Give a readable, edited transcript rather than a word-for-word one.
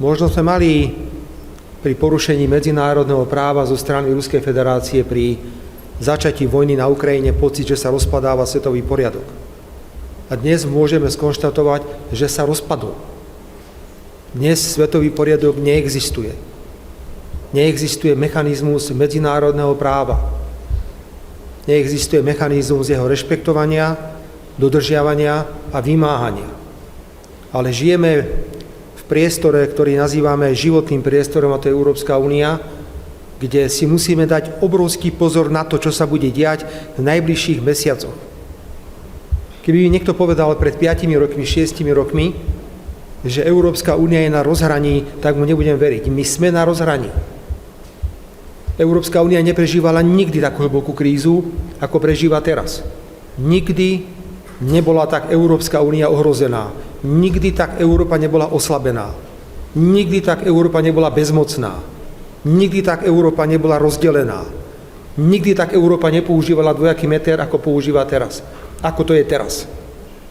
Možno sme mali pri porušení medzinárodného práva zo strany Ruskej federácie pri začatí vojny na Ukrajine pocit, že sa rozpadáva svetový poriadok. A dnes môžeme skonštatovať, že sa rozpadol. Dnes svetový poriadok neexistuje. Neexistuje mechanizmus medzinárodného práva. Neexistuje mechanizmus jeho rešpektovania, dodržiavania a vymáhania. Ale žijeme v priestore, ktorý nazývame životným priestorom, a to je Európska únia, kde si musíme dať obrovský pozor na to, čo sa bude diať v najbližších mesiacoch. Keby mi niekto povedal pred 5 rokmi, 6 rokmi, že Európska únia je na rozhraní, tak mu nebudem veriť. My sme na rozhraní. Európska únia neprežívala nikdy takú hlbokú krízu, ako prežíva teraz. Nikdy nebola tak Európska únia ohrozená. Nikdy tak Európa nebola oslabená. Nikdy tak Európa nebola bezmocná. Nikdy tak Európa nebola rozdelená. Nikdy tak Európa nepoužívala dvojaký meter, ako používa teraz. Ako to je teraz.